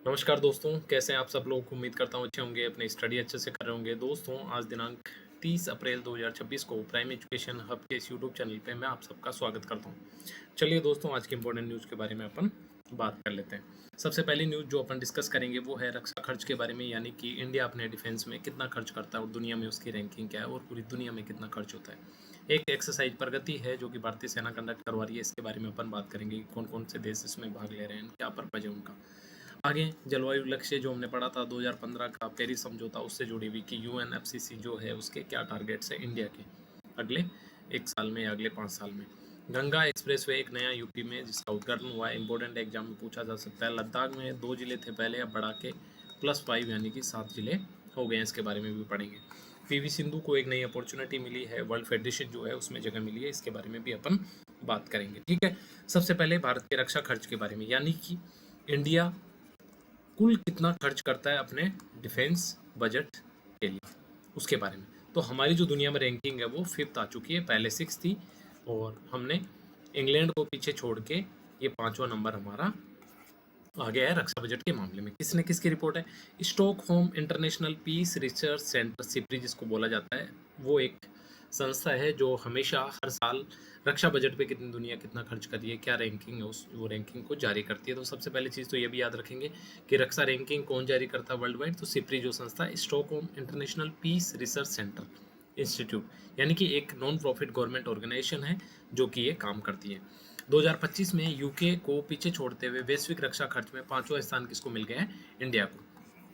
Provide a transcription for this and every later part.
नमस्कार दोस्तों, कैसे हैं आप सब लोग? उम्मीद करता हूँ अच्छे होंगे, अपनी स्टडी अच्छे से कर रहे होंगे। दोस्तों, आज दिनांक 30 अप्रैल 2026 को प्राइम एजुकेशन हब के इस यूट्यूब चैनल पे मैं आप सबका स्वागत करता हूँ। चलिए दोस्तों, आज की इंपॉर्टेंट न्यूज़ के बारे में अपन बात कर लेते हैं। सबसे पहली न्यूज़ जो अपन डिस्कस करेंगे वो है रक्षा खर्च के बारे में, यानी कि इंडिया अपने डिफेंस में कितना खर्च करता है और दुनिया में उसकी रैंकिंग क्या है और पूरी दुनिया में कितना खर्च होता है। एक एक्सरसाइज प्रगति है जो कि भारतीय सेना कंडक्ट करवा रही है, इसके बारे में अपन बात करेंगे। कौन कौन से देश इसमें भाग ले रहे हैं, क्या पर्पज है उनका। आगे जलवायु लक्ष्य जो हमने पढ़ा था 2015 का पेरिस समझौता, उससे जुड़ी हुई कि यूएनएफसीसी जो है उसके क्या टारगेट्स है इंडिया के अगले 1 साल में या अगले 5 साल में। गंगा एक्सप्रेसवे एक नया यूपी में जिसका उद्घाटन हुआ है, इंपॉर्टेंट एग्जाम में पूछा जा सकता है। लद्दाख में 2 जिले थे पहले, अब बढ़ा के +5 यानी कि 7 जिले हो गए हैं, इसके बारे में भी पढ़ेंगे। पीवी सिंधु को एक नई अपॉर्चुनिटी मिली है, वर्ल्ड फेडरेशन जो है उसमें जगह मिली है, इसके बारे में भी अपन बात करेंगे। ठीक है, सबसे पहले भारत के रक्षा खर्च के बारे में, यानी कि इंडिया कुल कितना खर्च करता है अपने डिफेंस बजट के लिए, उसके बारे में। तो हमारी जो दुनिया में रैंकिंग है वो 5th आ चुकी है, पहले 6 थी और हमने इंग्लैंड को पीछे छोड़ के ये 5वां नंबर हमारा आ गया है रक्षा बजट के मामले में। किसने किसकी रिपोर्ट है? Stockholm International Peace Research Centre SIPRI जिसको बोला जाता है, वो एक संस्था है जो हमेशा हर साल रक्षा बजट पे कितनी दुनिया कितना खर्च कर रही है, क्या रैंकिंग है, उस वो रैंकिंग को जारी करती है। तो सबसे पहले चीज़ तो ये भी याद रखेंगे कि रक्षा रैंकिंग कौन जारी करता है वर्ल्ड वाइड, तो सिप्री जो संस्था है, Stockholm International Peace Research Centre Institute, यानी कि एक नॉन प्रॉफिट गवर्नमेंट ऑर्गेनाइजेशन है जो कि ये काम करती है। 2025 में यूके को पीछे छोड़ते हुए वैश्विक रक्षा खर्च में 5वां स्थान किसको मिल गया है? इंडिया को।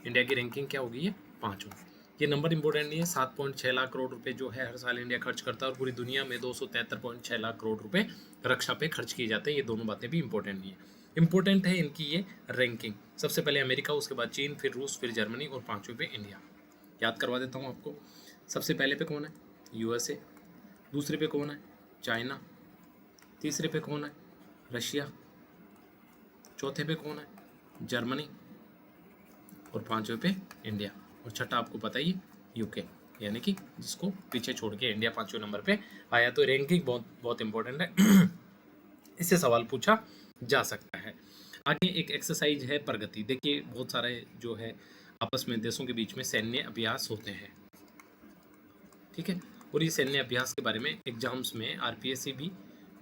इंडिया की रैंकिंग क्या होगी? ये 5वां। ये नंबर इंपॉर्टेंट नहीं है। 7.6 लाख करोड़ रुपए जो है हर साल इंडिया खर्च करता है और पूरी दुनिया में 273.6 लाख करोड़ रुपए रक्षा पे खर्च किए जाते हैं। ये दोनों बातें भी इंपॉर्टेंट नहीं है। इंपॉर्टेंट है इनकी ये रैंकिंग। सबसे पहले अमेरिका, उसके बाद चीन, फिर रूस, फिर जर्मनी और 5वें पे इंडिया। याद करवा देता हूँ आपको। सबसे पहले पे कौन है? यूएसए। दूसरे पे कौन है? चाइना। तीसरे पे कौन है? रशिया। चौथे पे कौन है? जर्मनी। और 5वें पे इंडिया। और छठा आपको पता ही, यूके, यानी कि जिसको पीछे छोड़ के इंडिया 5वें नंबर पे आया। तो रैंकिंग बहुत बहुत इंपॉर्टेंट है। इससे सवाल पूछा जा सकता है। आगे एक एक्सरसाइज है प्रगति। देखिए, बहुत सारे जो है आपस में देशों के बीच में सैन्य अभ्यास होते हैं, ठीक है। और ये सैन्य अभ्यास के बारे में एग्जाम्स में आरपीएससी भी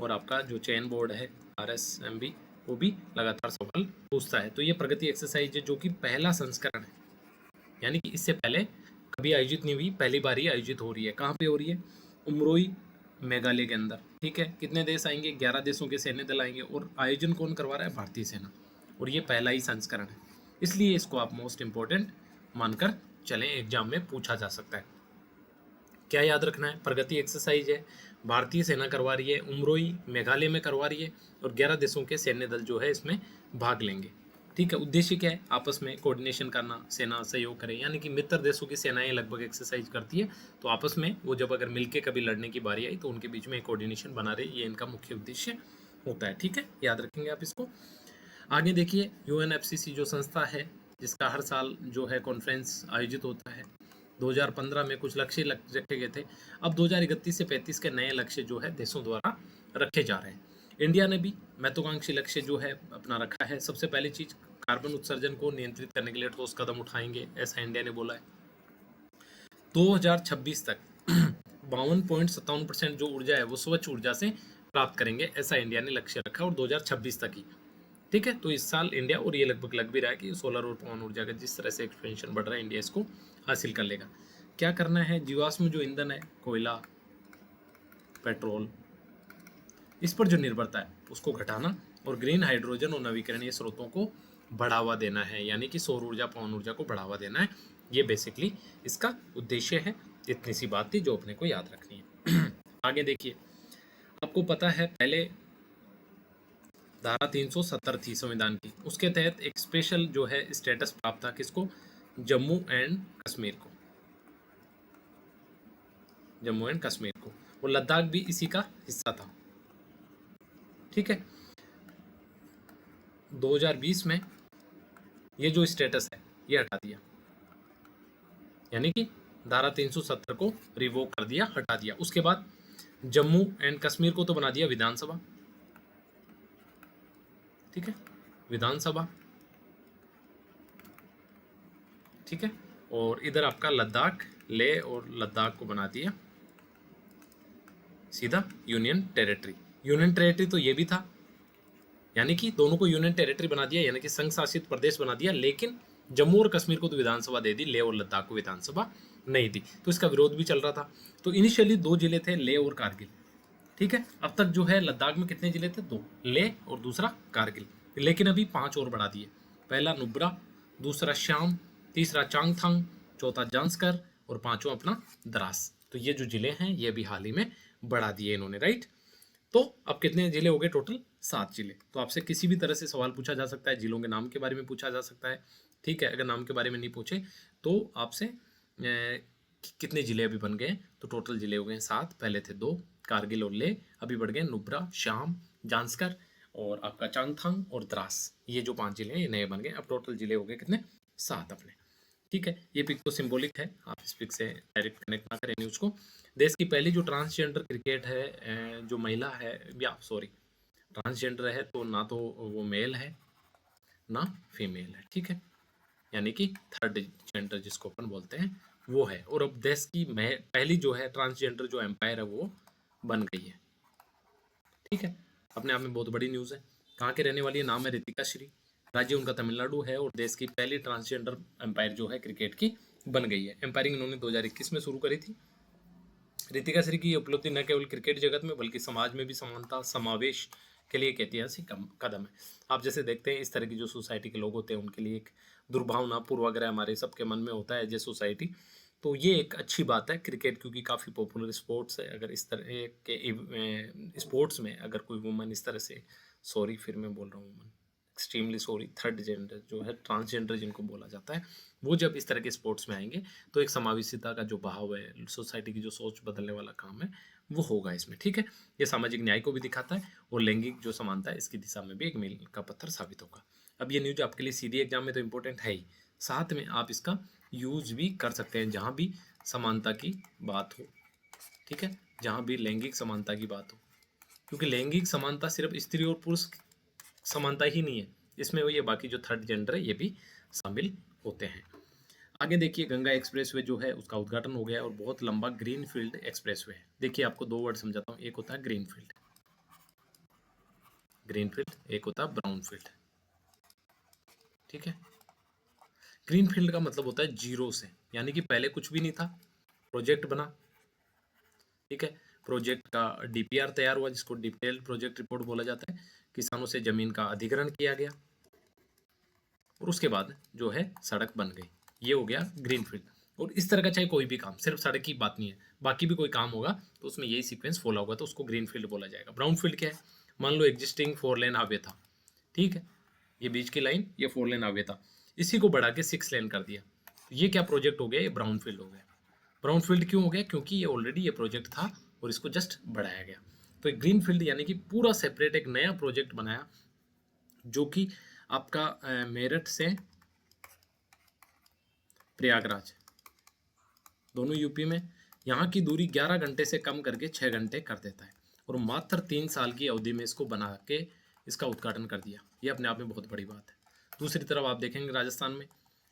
और आपका जो चयन बोर्ड है आरएसएमबी, वो भी लगातार सवाल पूछता है। तो ये प्रगति एक्सरसाइज है जो कि पहला संस्करण है, यानी कि इससे पहले कभी आयोजित नहीं हुई, पहली बार ही आयोजित हो रही है। कहाँ पे हो रही है? उमरोई मेघालय के अंदर, ठीक है। कितने देश आएंगे? 11 देशों के सैन्य दल आएंगे और आयोजन कौन करवा रहा है? भारतीय सेना। और ये पहला ही संस्करण है, इसलिए इसको आप मोस्ट इंपॉर्टेंट मानकर चलें, एग्जाम में पूछा जा सकता है। क्या याद रखना है? प्रगति एक्सरसाइज है, भारतीय सेना करवा रही है, उमरोई मेघालय में करवा रही है और 11 देशों के सैन्य दल जो है इसमें भाग लेंगे, ठीक है। उद्देश्य क्या है? आपस में कोऑर्डिनेशन करना, सेना सहयोग करे, यानी कि मित्र देशों की सेनाएं लगभग एक्सरसाइज करती है, तो आपस में वो जब अगर मिलके कभी लड़ने की बारी आई तो उनके बीच में कोऑर्डिनेशन बना रहे, ये इनका मुख्य उद्देश्य होता है, ठीक है। याद रखेंगे आप इसको। आगे देखिए, यूएनएफसीसी जो संस्था है जिसका हर साल जो है कॉन्फ्रेंस आयोजित होता है, 2015 में कुछ लक्ष्य रखे गए थे। अब 2031 से 35 के नए लक्ष्य जो है देशों द्वारा रखे जा रहे हैं। इंडिया ने भी महत्वाकांक्षी लक्ष्य जो है अपना रखा है। सबसे पहली चीज, कार्बन उत्सर्जन को नियंत्रित करने के लिए ठोस कदम उठाएंगे, ऐसा इंडिया ने बोला है। 2026 तक 52.57% जो ऊर्जा है वो स्वच्छ ऊर्जा से प्राप्त करेंगे, ऐसा इंडिया ने लक्ष्य रखा, और 2026 तक ही, ठीक है। तो इस साल इंडिया, और ये लगभग लग भी रहा है कि सोलर और पवन ऊर्जा का जिस तरह से एक्सपेंशन बढ़ रहा है, इंडिया इसको हासिल कर लेगा। क्या करना है? जीवाश्म जो ईंधन है, कोयला, पेट्रोल, इस पर जो निर्भरता है उसको घटाना और ग्रीन हाइड्रोजन और नवीकरणीय स्रोतों को बढ़ावा देना है, यानी कि सौर ऊर्जा, पवन ऊर्जा को बढ़ावा देना है। ये बेसिकली इसका उद्देश्य है। इतनी सी बात थी जो अपने को याद रखनी है। आगे देखिए, आपको पता है पहले धारा 370 थी संविधान की, उसके तहत एक स्पेशल जो है स्टेटस प्राप्त था किसको? जम्मू एंड कश्मीर को। जम्मू एंड कश्मीर को, और लद्दाख भी इसी का हिस्सा था, ठीक है। 2020 में ये जो स्टेटस है ये हटा दिया, यानी कि धारा 370 को रिवोक कर दिया, हटा दिया। उसके बाद जम्मू एंड कश्मीर को तो बना दिया विधानसभा, ठीक है, विधानसभा। ठीक है। और इधर आपका लद्दाख, लेह और लद्दाख को बना दिया सीधा यूनियन टेरिटरी। यूनियन टेरिटरी तो ये भी था, यानी कि दोनों को यूनियन टेरिटरी बना दिया, यानी कि संघ शासित प्रदेश बना दिया, लेकिन जम्मू और कश्मीर को तो विधानसभा दे दी, लेह और लद्दाख को विधानसभा नहीं दी। तो इसका विरोध भी चल रहा था। तो इनिशियली 2 जिले थे, लेह और कारगिल। ठीक है, अब तक जो है लद्दाख में कितने जिले थे? 2, लेह और दूसरा कारगिल। लेकिन अभी 5 और बढ़ा दिए। पहला नुब्रा, दूसरा श्याम, तीसरा चांगथांग, चौथा जांस्कर और पांचवा अपना द्रास। तो ये जो जिले हैं ये भी हाल ही में बढ़ा दिए इन्होंने, राइट। तो अब कितने जिले हो गए टोटल? 7 जिले। तो आपसे किसी भी तरह से सवाल पूछा जा सकता है, जिलों के नाम के बारे में पूछा जा सकता है। ठीक है, अगर नाम के बारे में नहीं पूछे तो आपसे कितने जिले अभी बन गए, तो टोटल जिले हो गए 7। पहले थे 2, कारगिल और लेह, अभी बढ़ गए नुब्रा, शाम, जांस्कर और आपका चांगथांग और द्रास। ये जो 5 जिले हैं ये नए बन गए। अब टोटल जिले हो गए कितने? 7 अपने। ठीक है, ये पिक तो सिंबॉलिक है, आप इस पिक से डायरेक्ट कनेक्ट ना करें न्यूज़ को। देश की पहली जो ट्रांसजेंडर क्रिकेट है, जो महिला है, या सॉरी ट्रांसजेंडर है, तो ना तो वो मेल है ना फीमेल है। ठीक है, यानी कि थर्ड जेंडर जिसको अपन बोलते हैं वो है। और अब देश की पहली जो है ट्रांसजेंडर जो एम्पायर है वो बन गई है। ठीक है, अपने आप में बहुत बड़ी न्यूज़ है। कहाँ के रहने वाली है? नाम है रितिका श्री, राज्य उनका तमिलनाडु है, और देश की पहली ट्रांसजेंडर एम्पायर जो है क्रिकेट की बन गई है। एम्पायरिंग इन्होंने 2021 में शुरू करी थी। रितिका श्री की उपलब्धि न केवल क्रिकेट जगत में बल्कि समाज में भी समानता समावेश के लिए एक ऐतिहासिक कदम है। आप जैसे देखते हैं इस तरह की जो सोसाइटी के लोग होते हैं उनके लिए एक दुर्भावना पूर्वाग्रह हमारे सबके मन में होता है एज ए सोसाइटी। तो ये एक अच्छी बात है क्रिकेट, क्योंकि काफ़ी पॉपुलर स्पोर्ट्स है। अगर इस तरह के स्पोर्ट्स में अगर कोई वुमन इस तरह से, सॉरी फिर मैं बोल रहा हूँ woman, extremely sorry, third gender जो है, ट्रांसजेंडर जिनको बोला जाता है, वो जब इस तरह के स्पोर्ट्स में आएंगे तो एक समावेशिता का जो भाव है, सोसाइटी की जो सोच बदलने वाला काम है वो होगा इसमें। ठीक है, ये सामाजिक न्याय को भी दिखाता है और लैंगिक जो समानता है इसकी दिशा में भी एक मील का पत्थर साबित होगा। अब ये न्यूज आपके लिए सीधी एग्जाम में तो इंपॉर्टेंट है ही, साथ में आप इसका यूज भी कर सकते हैं जहाँ भी समानता की बात हो। ठीक है, जहाँ भी लैंगिक समानता की बात हो, क्योंकि लैंगिक समानता सिर्फ स्त्री और पुरुष समानता ही नहीं है, इसमें ये बाकी जो थर्ड जेंडर है ये भी शामिल होते हैं। आगे देखिए, गंगा एक्सप्रेसवे जो है उसका उद्घाटन हो गया और बहुत लंबा ग्रीन फील्ड एक्सप्रेसवे है। देखिए आपको 2 वर्ड समझाता हूँ, एक होता है ग्रीन फील्ड, ग्रीन फील्ड, एक होता है ब्राउन फील्ड। ठीक है, ग्रीन फील्ड का मतलब होता है जीरो से, यानी कि पहले कुछ भी नहीं था, प्रोजेक्ट बना। ठीक है, प्रोजेक्ट का डीपीआर तैयार हुआ जिसको डिटेल्ड प्रोजेक्ट रिपोर्ट बोला जाता है, किसानों से जमीन का अधिग्रहण किया गया और उसके बाद जो है सड़क बन गई। ये हो गया ग्रीन फील्ड। और इस तरह का चाहे कोई भी काम, सिर्फ सड़क की बात नहीं है, बाकी भी कोई काम होगा तो उसमें यही सीक्वेंस फॉलो होगा तो उसको ग्रीन फील्ड बोला जाएगा। ब्राउन फील्ड क्या है? मान लो एग्जिस्टिंग 4 लेन हाईवे था, ठीक है, ये बीच की लाइन ये 4 लेन हाईवे था, इसी को बढ़ा के 6 लेन कर दिया, तो ये क्या प्रोजेक्ट हो गया? ये ब्राउन फील्ड हो गया। ब्राउन फील्ड क्यों हो गया? क्योंकि ये ऑलरेडी ये प्रोजेक्ट था और इसको जस्ट बढ़ाया गया। तो ग्रीन फील्ड यानी कि पूरा सेपरेट एक नया प्रोजेक्ट बनाया, जो कि आपका मेरठ से प्रयागराज, दोनों यूपी में, यहाँ की दूरी 11 घंटे से कम करके 6 घंटे कर देता है और मात्र 3 साल की अवधि में इसको बना के इसका उद्घाटन कर दिया। ये अपने आप में बहुत बड़ी बात है। दूसरी तरफ आप देखेंगे राजस्थान में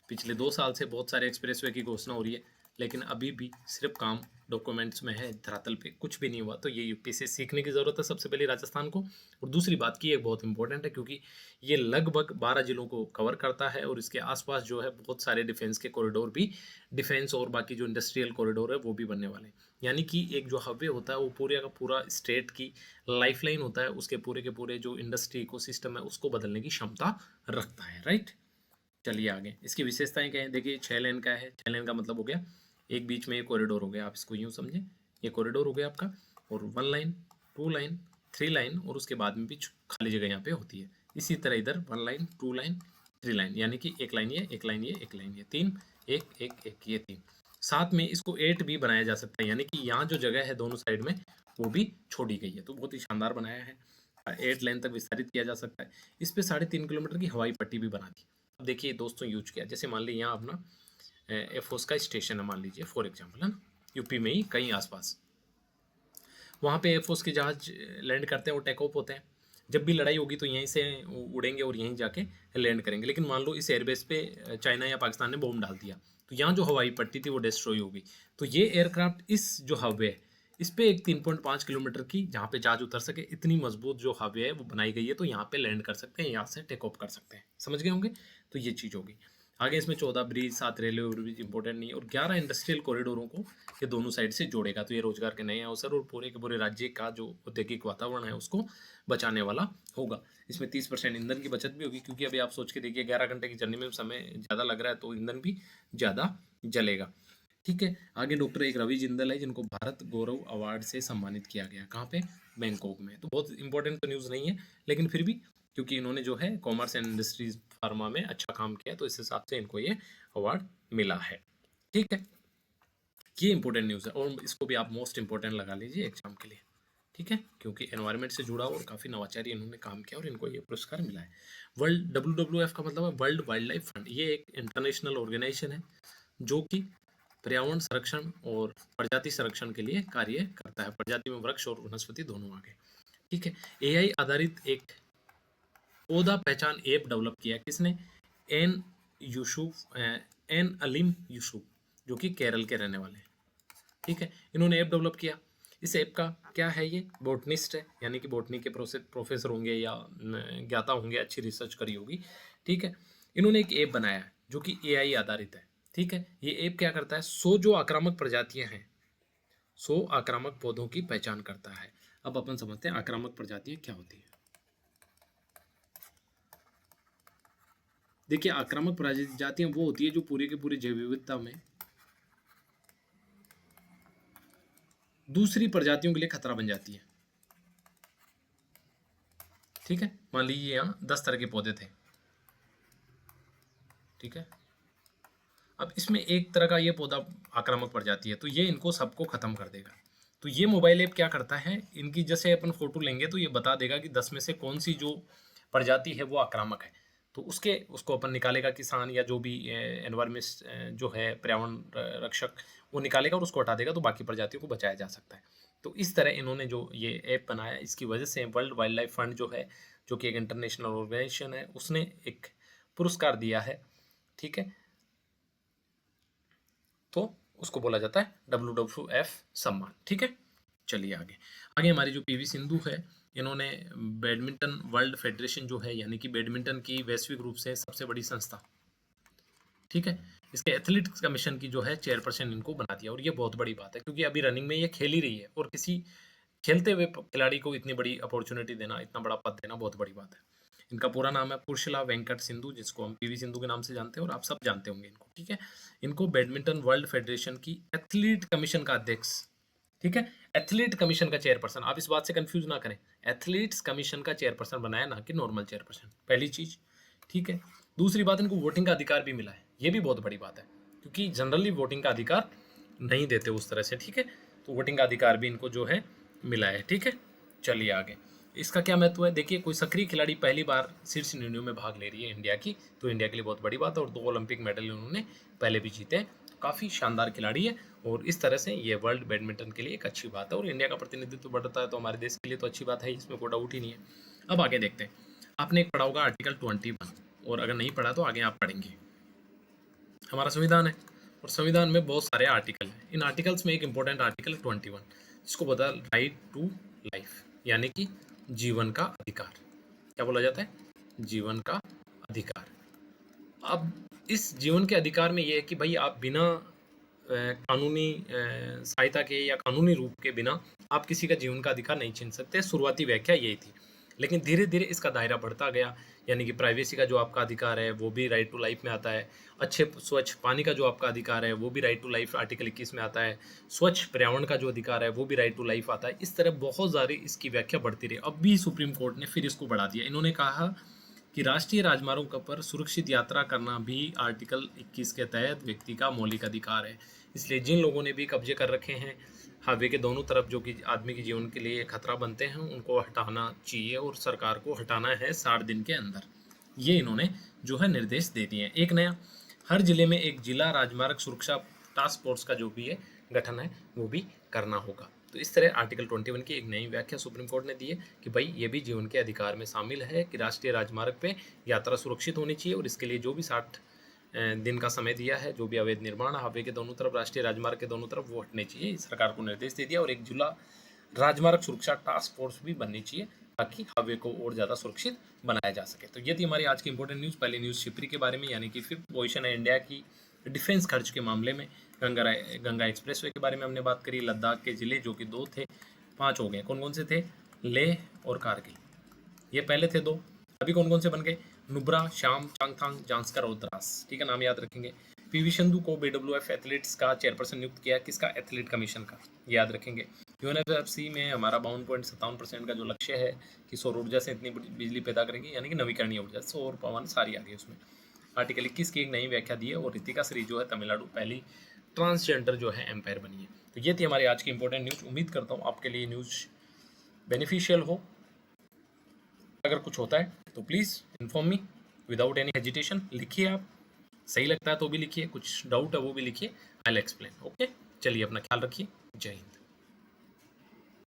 पिछले 2 साल से बहुत सारे एक्सप्रेसवे की घोषणा हो रही है, लेकिन अभी भी सिर्फ काम डॉक्यूमेंट्स में है, धरातल पे कुछ भी नहीं हुआ। तो ये यूपी से सीखने की ज़रूरत है सबसे पहले राजस्थान को। और दूसरी बात की ये बहुत इंपॉर्टेंट है क्योंकि ये लगभग 12 जिलों को कवर करता है और इसके आसपास जो है बहुत सारे डिफेंस के कॉरिडोर भी, डिफेंस और बाकी जो इंडस्ट्रियल कॉरिडोर है वो भी बनने वाले हैं। यानी कि एक जो हाईवे होता है वो पूरे का पूरा स्टेट की लाइफलाइन होता है, उसके पूरे के पूरे जो इंडस्ट्री इकोसिस्टम है उसको बदलने की क्षमता रखता है, राइट। चलिए आगे, इसकी विशेषताएं क्या है? देखिए 6 लेन का है, 6 लेन का मतलब हो गया एक बीच में एक कॉरिडोर हो गया, आप इसको यूँ समझें, ये कॉरिडोर हो गया आपका, और 1 लाइन, 2 लाइन, 3 लाइन और उसके बाद में भी खाली जगह यहाँ पे होती है। इसी तरह इधर 1 लाइन, 2 लाइन, 3 लाइन, यानी कि एक लाइन ये, एक लाइन ये, एक लाइन ये, 3, एक एक एक, ये 3। साथ में इसको 8 भी बनाया जा सकता है, यानी कि यहाँ जो जगह है दोनों साइड में वो भी छोड़ी गई है, तो बहुत ही शानदार बनाया है। 8 लेन तक विस्तारित किया जा सकता है। इस पे 3.5 किलोमीटर की हवाई पट्टी भी बना दी। अब देखिए दोस्तों यूज किया, जैसे मान लीजिए यहाँ अपना एयरफोर्स का स्टेशन है, मान लीजिए फॉर एग्जाम्पल, है ना, यूपी में ही कहीं आसपास, वहाँ पे एयरफोर्स के जहाज लैंड करते हैं और टेक ऑफ होते हैं। जब भी लड़ाई होगी तो यहीं से उड़ेंगे और यहीं जाके लैंड करेंगे। लेकिन मान लो इस एयरबेस पे चाइना या पाकिस्तान ने बॉम्ब डाल दिया, तो यहाँ जो हवाई पट्टी थी वो डिस्ट्रॉय होगी। तो ये एयरक्राफ्ट इस जो हवे है इस पे एक 3.5 किलोमीटर की जहाँ पे जहाज उतर सके इतनी मजबूत जो हवे है वो बनाई गई है, तो यहाँ पे लैंड कर सकते हैं, यहाँ से टेक ऑफ कर सकते हैं। समझ गए होंगे? तो ये चीज़ होगी। आगे इसमें 14 ब्रिज, 7 रेलवे ब्रिज इंपॉर्टेंट नहीं, और 11 इंडस्ट्रियल कॉरिडोरों को ये दोनों साइड से जोड़ेगा। तो ये रोजगार के नए अवसर और पूरे के पूरे राज्य का जो औद्योगिक वातावरण है उसको बचाने वाला होगा। इसमें 30% ईंधन की बचत भी होगी, क्योंकि अभी आप सोच के देखिए 11 घंटे की जर्नी में समय ज़्यादा लग रहा है तो ईंधन भी ज़्यादा जलेगा। ठीक है। आगे डॉक्टर एक रवि जिंदल है जिनको भारत गौरव अवार्ड से सम्मानित किया गया। कहाँ पे? बैंकॉक में। तो बहुत इंपॉर्टेंट तो न्यूज़ नहीं है, लेकिन फिर भी क्योंकि इन्होंने जो है कॉमर्स एंड इंडस्ट्रीज फार्मा में अच्छा काम किया तो इस हिसाब से इनको ये अवार्ड मिला है। ठीक है, ये इंपॉर्टेंट न्यूज़ है और इसको भी आप मोस्ट इंपॉर्टेंट लगा लीजिए एग्जाम के लिए। ठीक है, क्योंकि एनवायरनमेंट से जुड़ा और काफ़ी नवाचारी इन्होंने काम किया और इनको ये पुरस्कार मिला है। वर्ल्ड WWF का मतलब है वर्ल्ड वाइल्ड लाइफ फंड। ये एक इंटरनेशनल ऑर्गेनाइजेशन है जो कि पर्यावरण संरक्षण और प्रजाति संरक्षण के लिए कार्य करता है। प्रजाति में वृक्ष और वनस्पति दोनों आ गए। ठीक है। AI आधारित एक पौधा पहचान ऐप डेवलप किया किसने? एन यूसुफ एन अलीम यूसुफ, जो कि केरल के रहने वाले हैं। ठीक है, इन्होंने ऐप डेवलप किया। इस ऐप का क्या है? ये बोटनिस्ट है, यानी कि बोटनी के प्रोफेसर होंगे या ज्ञाता होंगे, अच्छी रिसर्च करी होगी। ठीक है, इन्होंने एक ऐप बनाया है जो कि AI आधारित है। ठीक है, ये ऐप क्या करता है? 100 जो आक्रामक प्रजातियां हैं, 100 आक्रामक पौधों की पहचान करता है। अब अपन समझते हैं आक्रामक प्रजातियां क्या होती है। देखिए, आक्रामक प्रजातियां वो होती है जो पूरे के पूरे जैव विविधता में दूसरी प्रजातियों के लिए खतरा बन जाती है। ठीक है, मान लीजिए यहाँ 10 तरह के पौधे थे। ठीक है, अब इसमें एक तरह का ये पौधा आक्रामक प्रजाति है, तो ये इनको सबको खत्म कर देगा। तो ये मोबाइल ऐप क्या करता है? इनकी जैसे अपन फोटो लेंगे तो ये बता देगा कि 10 में से कौन सी जो प्रजाति है वो आक्रामक है। तो उसको अपन निकालेगा, किसान या जो भी एनवायरमेंट जो है पर्यावरण रक्षक, वो निकालेगा और उसको हटा देगा, तो बाकी प्रजातियों को बचाया जा सकता है। तो इस तरह इन्होंने जो ये ऐप बनाया, इसकी वजह से वर्ल्ड वाइल्ड लाइफ फंड जो है, जो कि एक इंटरनेशनल ऑर्गेनाइजेशन है, उसने एक पुरस्कार दिया है। ठीक है, तो उसको बोला जाता है WWF सम्मान। ठीक है, चलिए आगे। आगे हमारी जो PV सिंधु है, इन्होंने बैडमिंटन वर्ल्ड फेडरेशन जो है, यानी कि बैडमिंटन की वैश्विक रूप से सबसे बड़ी संस्था, ठीक है, इसके एथलीट्स कमीशन की जो है चेयरपर्सन इनको बना दिया। और ये बहुत बड़ी बात है क्योंकि अभी रनिंग में ये खेल ही रही है और किसी खेलते हुए खिलाड़ी को इतनी बड़ी अपॉर्चुनिटी देना, इतना बड़ा पद देना बहुत बड़ी बात है। इनका पूरा नाम है पुरुषला वेंकट सिंधु, जिसको हम PV सिंधु के नाम से जानते हैं और आप सब जानते होंगे इनको। ठीक है, इनको बैडमिंटन वर्ल्ड फेडरेशन की एथलीट कमीशन का अध्यक्ष, ठीक है, एथलीट कमीशन का चेयरपर्सन, आप इस बात से कंफ्यूज ना करें, एथलीट्स कमीशन का चेयरपर्सन बनाया, ना कि नॉर्मल चेयरपर्सन। पहली चीज। ठीक है, दूसरी बात, इनको वोटिंग का अधिकार भी मिला है। ये भी बहुत बड़ी बात है क्योंकि जनरली वोटिंग का अधिकार नहीं देते उस तरह से। ठीक है, तो वोटिंग का अधिकार भी इनको जो है मिला है। ठीक है, चलिए आगे। इसका क्या महत्व है? देखिए, कोई सक्रिय खिलाड़ी पहली बार शीर्ष निर्णयों में भाग ले रही है इंडिया की, तो इंडिया के लिए बहुत बड़ी बात है। और 2 ओलंपिक मेडल उन्होंने पहले भी जीते, काफ़ी शानदार खिलाड़ी है। और इस तरह से ये वर्ल्ड बैडमिंटन के लिए एक अच्छी बात है और इंडिया का प्रतिनिधित्व बढ़ता है तो हमारे देश के लिए तो अच्छी बात है, इसमें कोई डाउट ही नहीं है। अब आगे देखते हैं। आपने एक पढ़ा होगा आर्टिकल 21, और अगर नहीं पढ़ा तो आगे आप पढ़ेंगे। हमारा संविधान है और संविधान में बहुत सारे आर्टिकल हैं। इन आर्टिकल्स में एक इंपॉर्टेंट आर्टिकल है 21, जिसको बोलता है राइट टू लाइफ, यानी कि जीवन का अधिकार। क्या बोला जाता है? जीवन का अधिकार। अब इस जीवन के अधिकार में ये है कि भाई आप बिना कानूनी सहायता के या कानूनी रूप के बिना आप किसी का जीवन का अधिकार नहीं छीन सकते। शुरुआती व्याख्या यही थी, लेकिन धीरे धीरे इसका दायरा बढ़ता गया, यानी कि प्राइवेसी का जो आपका अधिकार है वो भी राइट टू लाइफ में आता है। अच्छे स्वच्छ पानी का जो आपका अधिकार है वो भी राइट टू लाइफ आर्टिकल 21 में आता है। स्वच्छ पर्यावरण का जो अधिकार है वो भी राइट टू लाइफ आता है। इस तरह बहुत सारी इसकी व्याख्या बढ़ती रही। अब भी सुप्रीम कोर्ट ने फिर इसको बढ़ा दिया। इन्होंने कहा कि राष्ट्रीय राजमार्गों पर सुरक्षित यात्रा करना भी आर्टिकल 21 के तहत व्यक्ति का मौलिक अधिकार है। इसलिए जिन लोगों ने भी कब्जे कर रखे हैं हाईवे के दोनों तरफ, जो कि आदमी के जीवन के लिए खतरा बनते हैं, उनको हटाना चाहिए और सरकार को हटाना है 60 दिन के अंदर। ये इन्होंने जो है निर्देश दे दिए हैं। एक नया, हर जिले में एक जिला राजमार्ग सुरक्षा टास्क फोर्स का जो भी है गठन है वो भी करना होगा। तो इस तरह आर्टिकल 21 की एक नई व्याख्या सुप्रीम कोर्ट ने दी है कि भाई ये भी जीवन के अधिकार में शामिल है कि राष्ट्रीय राजमार्ग पे यात्रा सुरक्षित होनी चाहिए, और इसके लिए जो भी 60 दिन का समय दिया है, जो भी अवैध निर्माण हाईवे के दोनों तरफ, राष्ट्रीय राजमार्ग के दोनों तरफ, वो हटने चाहिए। सरकार को निर्देश दे दिया, और एक जिला राजमार्ग सुरक्षा टास्क फोर्स भी बननी चाहिए ताकि हाईवे को और ज़्यादा सुरक्षित बनाया जा सके। तो ये थी हमारी आज की इंपॉर्टेंट न्यूज़। पहली न्यूज़ शिप्री के बारे में, यानी कि 5th पोजीशन है इंडिया की डिफेंस खर्च के मामले में। गंगा एक्सप्रेसवे के बारे में हमने बात करी। लद्दाख के जिले जो कि 2 थे 5 हो गए। कौन कौन से थे? लेह और कारगिल, ये पहले थे 2, अभी कौन कौन से बन गए? नुब्रा, श्याम, चांगथांग, जांस्कर और द्रास। ठीक है, नाम याद रखेंगे। पीवी सिंधु को BWF एथलीट्स का चेयरपर्सन नियुक्त किया, किसका? एथलीट कमीशन का, याद रखेंगे। यूएनएफसीसी में हमारा 52.57% का जो लक्ष्य है कि सौर ऊर्जा से इतनी बिजली पैदा करेंगे, यानी कि नवीकरणीय ऊर्जा, सौर, पवन सारी आ गई उसमें। आर्टिकल 21 की एक नई व्याख्या दी है, और रितिका श्री जो है तमिलनाडु पहली ट्रांसजेंडर जो है एम्पायर बनी है। तो ये थी हमारी आज की इंपॉर्टेंट न्यूज़। उम्मीद करता हूँ आपके लिए न्यूज़ बेनिफिशियल हो। अगर कुछ होता है तो please inform me without any hesitation. लिखिए, आप सही लगता है तो भी लिखिए, कुछ डाउट है वो भी लिखिए, आई विल एक्सप्लेन। ओके, चलिए अपना ख्याल रखिए। जय हिंद।